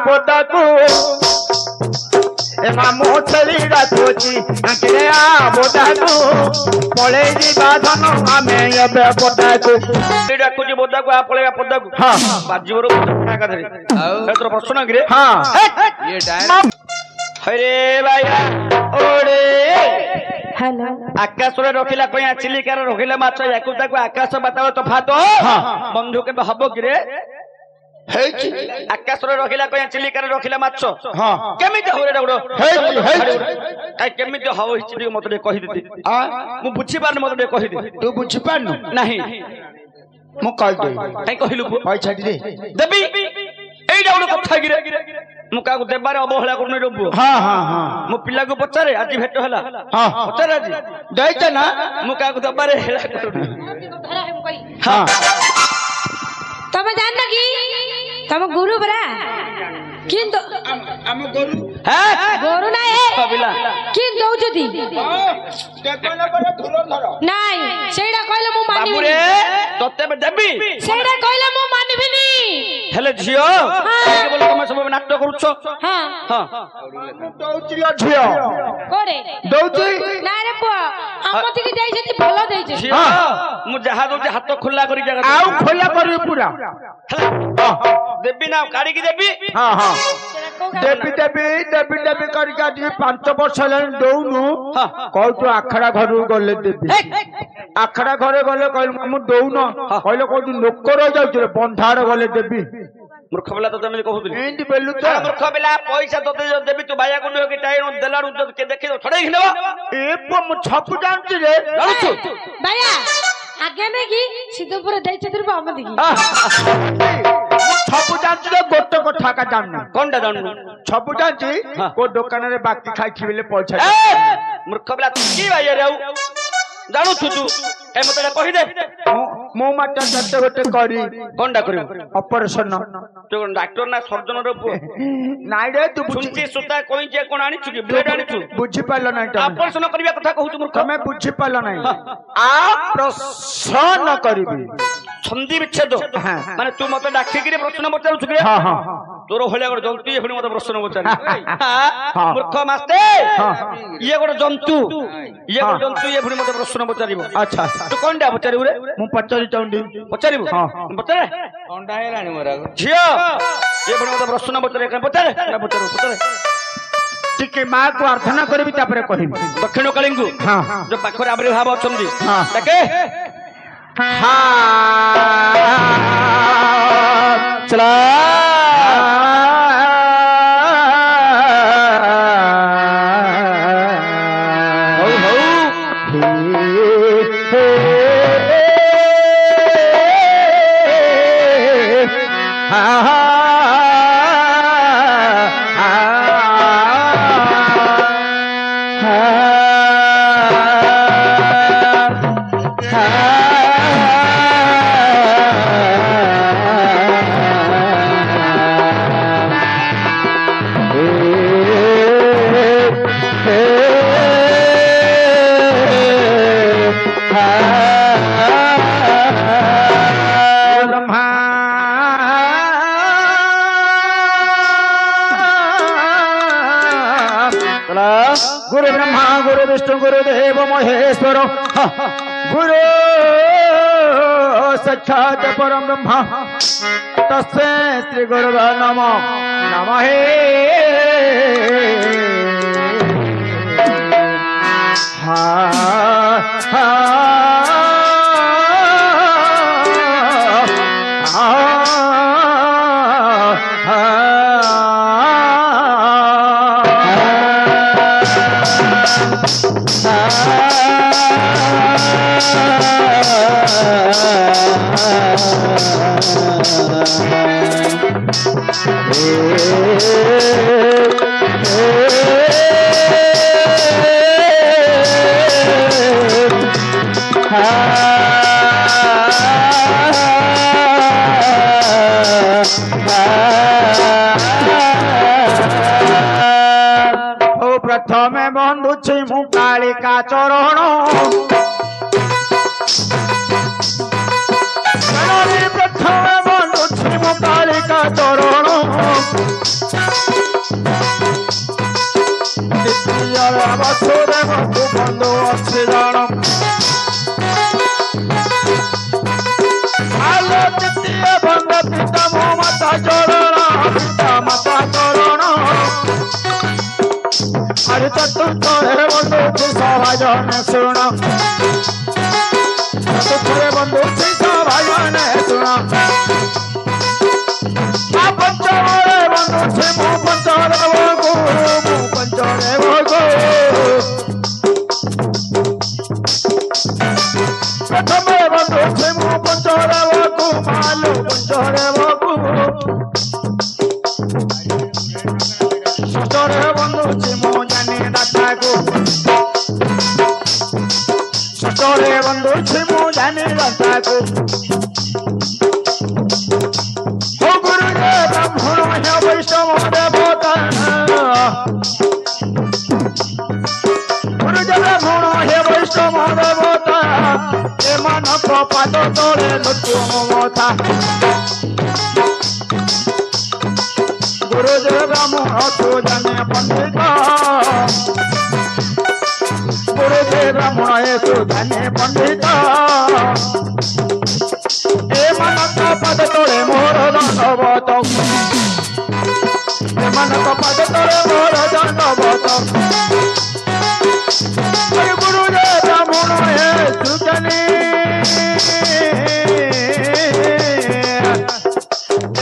ବୋଦାକୁ ଏ ମାମୁଁ ଛେଳି ଡାକୁଛି ଆଙ୍କିରେ ବୋଦାକୁ ପଳେଇ ଯିବା ଧନ ଆମେ ଏବେ ବୋଦାକୁ ଡାକୁଛି ବୋଦାକୁ ଆ ପଳେଇବା ପଦାକୁ ବାଜିବର ଏକାଧରେ ଆଉ ଏଥର ପ୍ରଶ୍ନ କିରେ ହରେ ଭାଇଆ ଓଡେ हेलो आकाश रखिला कया चिलिकार रखिला माछ याकु ताकु आकाश बाताल तफात बंधु के हबो कि रे हेछि आकाश रखिला कया चिलिकार रखिला माछ हां केमिति हो रे डगडो हेछि काई केमिति हो हिछि मते कहि देती मु बुझी पारन मते कहि दे तू बुझी पारन नाही मु कहि दे काई कहिलु कहि छाडी दे देबी एई डगडो कथा कि रे मु काकु देबारे अवहेला करने रबु हां हां हां मु पिला को पचारे आज भेट होला हां पचारे आज दैत ना मु काकु देबारे हेला करने हां तब जान कि तम गुरु बरा किंतु हम गुरु हैं गुरु ना ए कबिला किन दउचती देखला पर फुल धर नाही सेडा कहले मु मानिबी बाबू रे तते देबी सेडा कहले मु मानिबिनी हेले झियो के बोल तुम सब नाटक करूछो हां हां दउचिला झियो कोरे दउची ना रे पुआ हमति के देइ छथि भलो देइ छ हां मु जहा दउची हाथ खोला करी जगह आउ खोला करी पूरा देबी ना काडी की देबी हां हां देबी देबी देबी देबी करी का 5 वर्ष लेन दउनु कहू तो आखड़ा घर गले देबी आखड़ा घरे गले कहल मु दउनो कहले कहू लोक रह जाउछ रे बंधार गले देबी मूर्ख बेला तो तमे कहू एंडी बेलु तो मूर्ख बेला पैसा तते देबी तू भाया को के टाइम देलाडू के देखि थड़े खिलबा ए पो मु छपु जानती रे जानछु भैया आगे में की सिद्धपुर देइ छथि रे हम देखि छपु जानती रे गोटे कथा का जानना कोनटा जाननु छपु जानती को दुकान रे बाकी खाइ खिबले पैसा मूर्ख बेला तू की भाई रे जानू तू ए मते कहि दे मो माटा जते गोटे करी कोनटा करियो ऑपरेशन तो डॉक्टर ना सर्जन रे नाइ रे तू सुनची सुता कोइ जे कोन आनी छु ब्लेड आनी छु बुझी पालो नै त ऑपरेशन करिया कथा कहू तू मूर्ख मैं बुझी पालो नै प्रश्न करिबी संधि विच्छेद माने तू मते डाकी के प्रश्न पचारु छु के हां हां तोर होले गोटे जंतु ये मते प्रश्न पचार मूर्ख मास्ते ये गोटे जंतु ये गोटे जंतु ये मते प्रश्न पचारिबो अच्छा तू कोनडा पचारिबो रे मु पचारि चाउंडी पचारिबो हां पचारे कोनडा हेलानी मोरा झियो ये मते प्रश्न पचारे पचारे ना पचारो पचारे टिके मां को प्रार्थना करबी तापरे कहिबी दक्षिण कालिंगु हां जो पाखरे आविर्भाव अछंदी हां ताके चला गुरु ब्रह्मा गुरु विष्णु गुरु देव महेश्वर गुरु साक्षात परम ब्रह्मा तस्मै श्री गुरुवे नमः नमः प्रथमे बंधु छिमु कालिका चरण प्रथमे बंधु छिमु कालिका चरण ମାନେ ଶୁଣ ଦୁଃଖରେ ବନ୍ଧୁ ଭାଇ ମାନେ ଶୁଣ ପଞ୍ଚରେ ବନ୍ଧୁ ମୁଁ ପଞ୍ଚରେ ଭୋଗୁ ମୁଁ ପଞ୍ଚରେ ଭୋଗୁ ପ୍ରଥମେ ବନ୍ଧୁ ମୁଁ ପଞ୍ଚରେ ଭୋଗୁ ମାଲୁ ପଞ୍ଚରେ ଭୋଗୁ ଷଷ୍ଠରେ ବନ୍ଧୁ ମୁଁ ଜାନି ଦାତାକୁ ଷଷ୍ଠରେ ବନ୍ଧୁ ମୁଁ ଜାନି ଦାତାକୁ ব্রাহ্মণ বৈষ্ণব দেবতা গুরুদেব ব্রাহ্মণ হে বৈষ্ণব দেবতা এমানক পাদ তলে নৃত্য মমতা গুরুদেব ব্রাহ্মণ তু জানে পণ্ডিত গুরুদেব ব্রাহ্মণ হে তু জানে পণ্ডিত এমানক পাদ তলে মোর দণ্ডবত এমানক পাদ তলে মোর দণ্ডবত গুরুদেব ব্রাহ্মণ হে তু জানে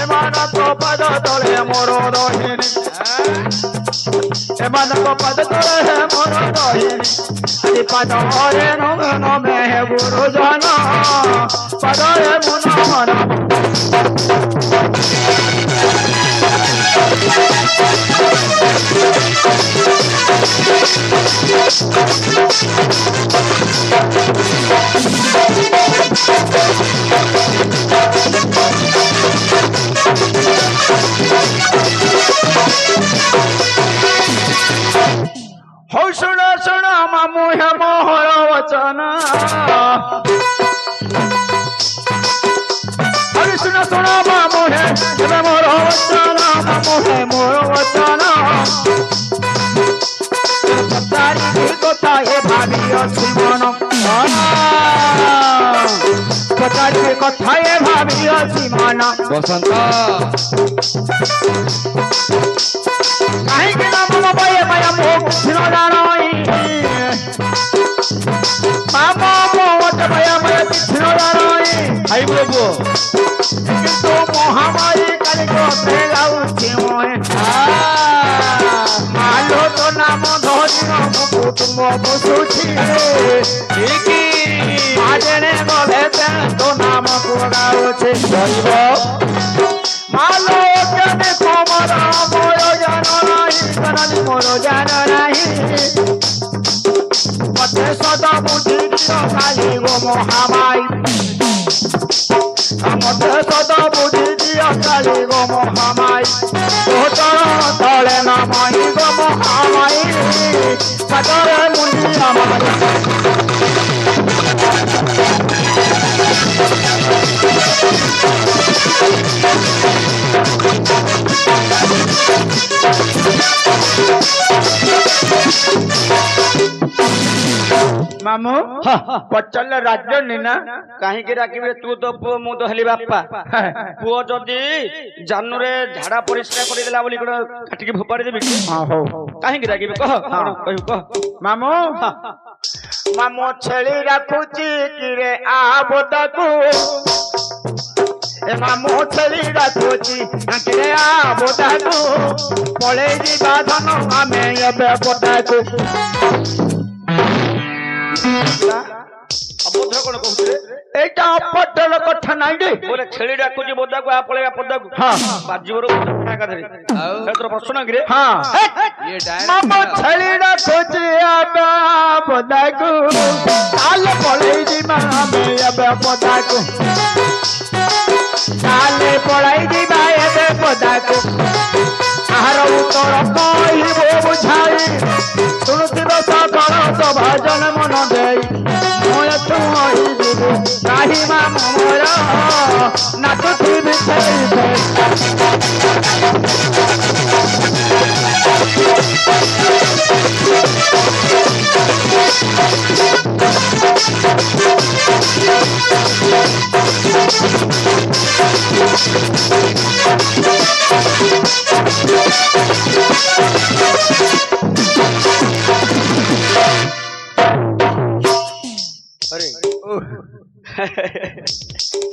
এমানক পাদ তলে মোর দহিনী এমানক পাদ তলে মোর দহিনী আদি পাদ হরে নমে নমে হে গুরুজন পদরে মুন নম हो सुन सुन मामू हे मोहर वचन हरि सुन सुन मामू हे मोर वचन मामू हे मोर वचन तारी কথা এ ভাবি অছি মন তারি কথা এ ভাবি অছি মন বসন্ত কাহিকি না মম পায়ে মায়া মুখ ছিল জানাই মামা মত মায়া মায়া ছিল জানাই হাই প্রভু কিন্তু মহামারী কালি করতে যাচ্ছি মই মালো তো নাম ধরিন কুটুম্ব বসুছি ঠিকই আজনে গলে তো নাম কোগাউছে দৈব মালো কেনে কমল মোর জান নাই কারণ মোর জান নাই মতে সদা বুদ্ধি দিও কালি গো মহামাই মতে সদা বুদ্ধি দিও কালি গো মহামাই তোতর তলে নামাই গো মহামাই সাগরে মুন্ডি আমার ମାମୁ ପଚାରିଲେ ରାଜ୍ୟ ନିନା କାହିଁକି ରାଗିବେ ତୁ ତ ପୁଅ ମୁଁ ତ ହେଲି ବାପା ପୁଅ ଯଦି ଜାନୁରେ ଝାଡା ପରିସ୍କାର କରିଦେଲା ବୋଲି କଣ କାଟିକି ଫୋପାଡ଼ି ଦେବି କାହିଁକି ରାଗିବେ କହ କହିବୁ କହ ମାମୁ ମାମୁ ଛେଳି ରାଖୁଛି କିରେ ଆ ବୋଦାକୁ ଏ ମାମୁ ଛେଳି ରାଖୁଛି କିରେ ଆ ବୋଦାକୁ ପଳେଇ ଯିବା ଧନ ଆମେ ଏବେ ବୋଦାକୁ ଅଭଦ୍ର କଣ କହୁଥିଲେ এইটা অপট্টর কথা নাই রে ବୋଲେ ଛେଳି ଡାକୁଛି ବୋଦାକୁ ଆ ପଳେଇବା ପଦାକୁ ବାଜିବର ଏକାଧରେ ତୋର ପ୍ରଶ୍ନ କିରେ মামু ଛେଳି রাখুছি ଏବେ ବୋଦାକୁ ତାହେଲେ ପଳେଇ ଯିବା ଆମେ ଏବେ ବୋଦାକୁ ତାହେଲେ ପଳେଇ ଯିବା ଏବେ ବୋଦାକୁ ଆହାର ଉତ୍ତର କହିବ ବୁଝାଇ ଶୁଣୁଥିବ ସକାଳ ସଭାଜନ ମନ ଦେଇ ମୁଁ ଏଠୁ ମରିଯିବି କାହିଁ ମାମୁ ମୋର ନାଚୁଥିବି ଛେଳି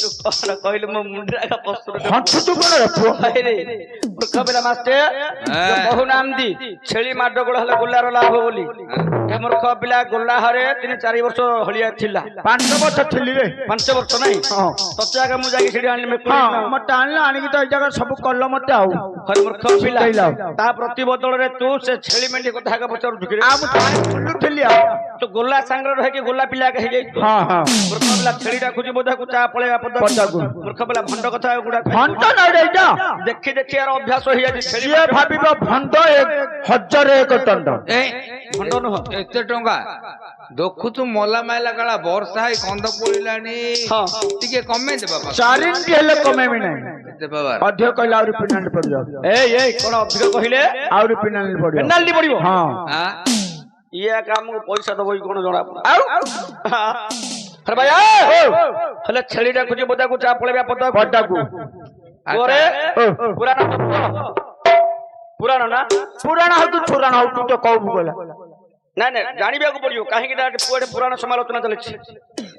ତୁ କଣ କହିଲୁ ମୋ ମୁଣ୍ଡରେ ପଶୁର ହଞ୍ଚୁଛୁ କଣ ରେ ପୁଅ? ମୂର୍ଖ ପିଲା ମାଷ୍ଟର କହୁନାହାନ୍ତି ଛେଳି ମାଡ ଗୋଳ ହେଲେ ଗୋଲାର ଲାଭ ବୋଲି। ଏ ମୂର୍ଖ ପିଲା ଗୋଲା ହରେ 3-4 ବର୍ଷ ହଳିଆ ଥିଲା। 5 ବର୍ଷ ଥିଲି ରେ। 5 ବର୍ଷ ନାହିଁ ତତେ ଆଗ ମୁଁ ଯାଇକି ସେଠି ଆଣିଲି ମେକୁରୀ। ମତେ ଆଣିଲା ଆଣିକି ତ ଏଇ ଜାଗା ସବୁ କଲ ମତେ ଆଉ ହରେ ମୂର୍ଖ ପିଲା ତା ପ୍ରତି ବଦଳରେ ତୁ ସେ ଛେଳି ମେଣ୍ଢି କଥା ଆଗ ପଚାରୁଛୁ କି? ଆଉ ମୁଁ ବୁଲୁଥିଲି ଆଉ ତୁ ଗୋଲା ସାଙ୍ଗରେ ରହିକି ଗୋଲା ପିଲା ହେଇଯାଇଛୁ। ମୂର୍ଖ ପିଲା ଛେଳିଟା ଖୋଜି ବୋଧାକୁ ଚା ପଳେଇବା ପଦାକୁ। ମୂର୍ଖ ପିଲା ଭଣ୍ଡ କଥା ଗୁଡା ଭଣ୍ଡ ନାଇଁ ରେ ଏଇଟା। ଦେଖି ଦେଖି ଆର ଅଭ୍ୟାସ ହେଇଯାଇଛି। ଛେଳି ସିଏ ଭାବିବ ଭଣ୍ଡ 1001 ଦଣ୍ଡ। ଭଣ୍ଡ ନୁହଁ ଏତେ ଟଙ୍କା ଦେଖୁଛୁ ମଲା ମାଇଲା କାଳା ବର୍ଷା ହେଇ କନ୍ଦ ପଡିଲାଣି ଟିକେ କମେଇ ଦେ ବାବା। 4 ଇଞ୍ଚ ହେଲେ କମେଇବି ନାହିଁ। ଅଧିକ କହିଲେ ଆହୁରି ପିନାଲି ପଡିବ। ଏଇ କଣ ଅଧିକ କହିଲେ ଆହୁରି ପିନାଲି ପଡିବ। ପେନାଲ୍ଟି ପଡିବ। ହଁ ଇଏ କାମକୁ ପଇସା ଦବ କଣ ଜଣା ଭାଇ ହେଲେ ଛେଳିଟା ଖୋଜି ବୋଦାକୁ ଚା ପଳେଇବା ପଦାକୁ। ପୁରାଣ ନା ପୁରାଣ ହଉ ତୁ ପୁରାଣ ହଉ ତୁ ତ କହୁ ଗଲା। ନାଇଁ ଜାଣିବାକୁ ପଡିବ କାହିଁକି ନା ପୁଅଟେ ପୁରାଣ ସମାଲୋଚନା ଚାଲିଛି।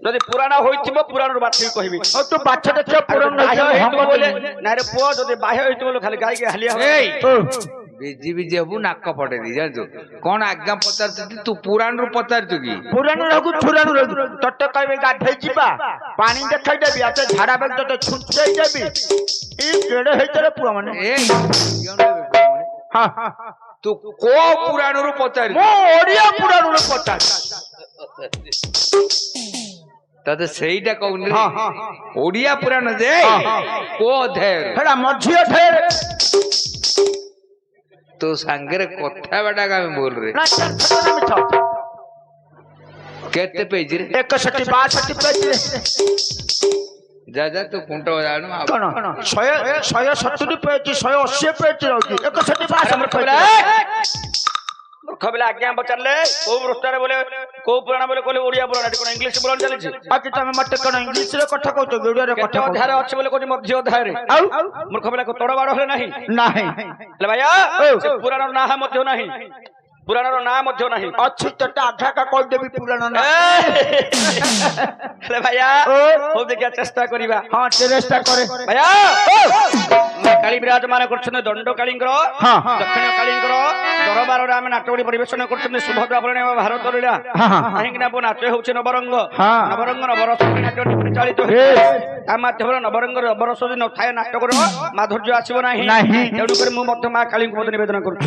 ଯଦି ପୁରାଣ ହୋଇଥିବ ପୁରାଣରୁ ବାଛିକି କହିବି। ତୁ ବାଛ ଦେଖିବ ପୁରାଣ ନାଇଁ ରେ ପୁଅ ଯଦି ବାହ୍ୟ ହେଇଥିବ ଖାଲି ଗାଈକି ହାଲିଆ ବିଜି ବିଜି ହବୁ ନାକ ଫଟେଇ ଦେଇ ଜାଣିଛୁ କଣ ଆଜ୍ଞା ପଚାରୁଛୁ ତୁ ପୁରାଣରୁ ପଚାରୁଛୁ କି? ପୁରାଣ ରଖୁ ପୁରାଣ ରଖୁ ତତେ କହିବେ ଗାଧେଇ ଯିବା ପାଣି ଦେଖାଇ ଦେବି ଆଉ ଝାଡା ବେଗ ତତେ ଛୁଞ୍ଚେଇ ଦେବି। ଇ କେଡେ ହେଇଚରେ ପୁଅ ମାନେ। ତୁ କୋ ପୁରାଣରୁ ପଚାରୁ? ମୁଁ ଓଡିଆ ପୁରାଣରୁ ପଚାରୁ। ତତେ ସେଇଟା କହୁନି ଓଡିଆ ପୁରାଣ ଯେ କୋ ଅଧ୍ୟାୟ ହେଟା ମଝି ଅଧ୍ୟାୟରେ ତୋ ସାଙ୍ଗରେ କଥା ବାଟା କାମ ବୋଲରେ କେତେ ପେଜ ରେ? 61-62 ପେଜ ରେ। ଯା ତୁ କୁଣ୍ଟ ଜାଣୁ କଣ 170 ପେଜ 180 ପେଜ ରହୁଛି 61-62 ମୂର୍ଖ ପିଲା ଆଜ୍ଞା ପଚାରିଲେ କୋଉ ପୃଷ୍ଠାରେ ବୋଲେ କୋଉ ପୁରାଣ ବୋଲେ କହିଲେ ଓଡିଆ ପୁରାଣ କଣ ଇଂଲିଶ ପୁରାଣ ଚାଲିଛି? ବାକି ତମେ ମତେ କଣ ଇଂଲିଶ ରେ କଥା କହୁଛ ଓଡିଆରେ କଥା ଅଧ୍ୟାୟରେ ଅଛି ବୋଲି କହୁଛି ମଧ୍ୟ ଅଧ୍ୟାୟରେ। ମୂର୍ଖ ପିଲା ତୋଡ଼ ବାଡ଼ ହେଲେ ନାହିଁ ହେଲେ ଭାଇଆ ପୁରାଣର ନାଁ ମଧ୍ୟ ନାହିଁ। ପୁରାଣର ନାଁ ମଧ୍ୟ ନାହିଁ। ଅଛି ତୋତେ ଆଧାକା କହିଦେବି ପୁରାଣ ନା। ହେଲେ ଭାଇଆ ହଉ ଦେଖିଆ ଚେଷ୍ଟା କରିବା। ହଁ ଚେଷ୍ଟା କରେ ଭାଇଆ କାଳୀ ବିରାଜମାନ କରୁଛନ୍ତି ଦଣ୍ଡ କାଳୀଙ୍କର ଦକ୍ଷିଣ କାଳୀଙ୍କର ଦରବାରରେ ଆମେ ନାଟକ ପରିବେଷଣ କରୁଛନ୍ତି ସୁଭଦ୍ରା ପରିଣୟ ଭାରତ ଲୀଳା। କାହିଁକି ନା ନାଚ ହେଉଛି ନବରଙ୍ଗ। ନବରଙ୍ଗ ନବରସ ନାଟ୍ୟ ପରିଚାଳିତ ତା ମାଧ୍ୟମରେ ନବରଙ୍ଗ ନବରସ ଯଦି ନଥାଏ ନାଟକର ମାଧୁର୍ଯ୍ୟ ଆସିବ ନାହିଁ। ତେଣୁକରି ମୁଁ ମଧ୍ୟ ମା କାଳୀଙ୍କୁ ମଧ୍ୟ ନିବେଦନ କରୁଛି।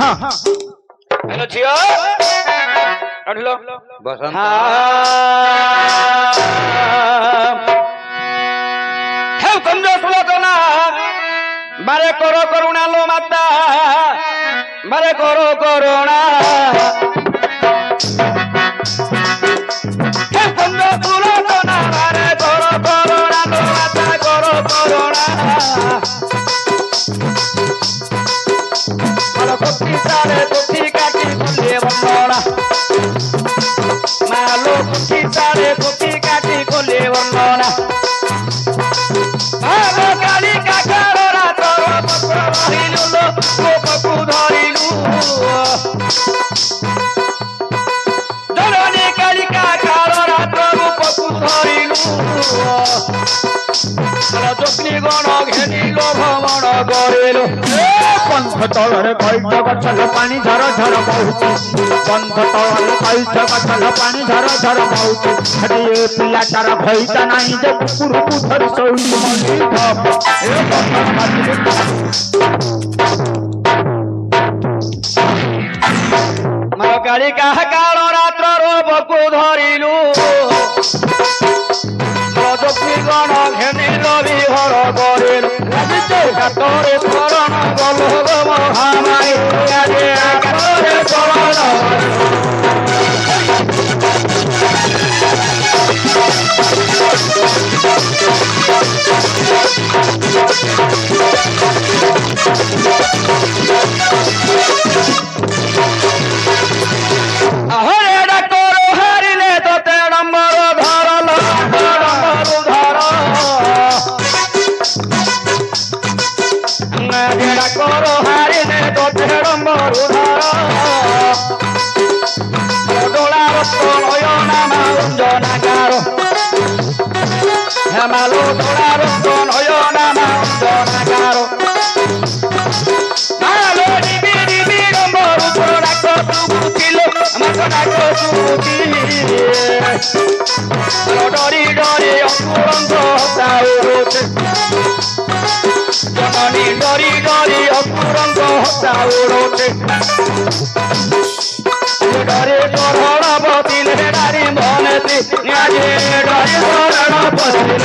हेलो जियो अढलो बसंत हे कंजो सुलोचना मारे करो करुणा लो माता मारे करो करुणा हे कंजो सुलोचना मारे करो करुणा लो माता करो करुणा मालो कोठी सारे कोठी काटी कोले वंदना मालो कोठी सारे कोठी काटी कोले वंदना मालो काली काकारो रातरो पत्र धरिलु लो गोपकु धरिलु जननी काली काकारो रातरो पकु धरिलु जोग्नि गण घेनिलो भ्रमण करिलु पंथ तଳରେ କଇଠ ଗଛର ପାଣି ଝର ଝର ବହୁଛି। पंथ ତଳରେ କଇଠ ଗଛର ପାଣି ଝର ଝର ବହୁଛି। ସେଠି ଏ ପିଲାଟାର ଭଇତା ନାହିଁ ଯେ କୁକୁରକୁ ଧରି ଶୋଇଛି ମଲ୍ଲିକ। ଏ ପଥର ମାଟିରେ ମାର କାଳି କାହା କାଳ ରାତ୍ର ରୋବକୁ ଧରିଲୁ ଯୋଗ୍ନି ଗଣ ଘେନିଲ ବିହର କରିଲୁ କାତରେ ଶରଣ ଗଲ ମହାମାଇ କାତରେ ଶରଣ ahore ଡାକର ହାରିଲେ ତତେ ନମ୍ବର ଧରଲ ଡାକର ହାରିଲେ ତତେ ନମ୍ବର ଧର ଡୋଳାର ପ୍ରଳୟ ନାମ ଅଞ୍ଜନାକାର হেমালো তোরা রতন হয় না মঞ্জনাগারো মালো ডিবি ডিবি নম্বর উপর রাখো তুবুছিল আমার রাখো তুবুতি ডরি ডরি অকুরঙ্গ তাউরোতে জননী ডরি ডরি অকুরঙ্গ তাউরোতে ডরে চরণ বসিলে নারী মনেতে আজে ডরে চরণ বসিলে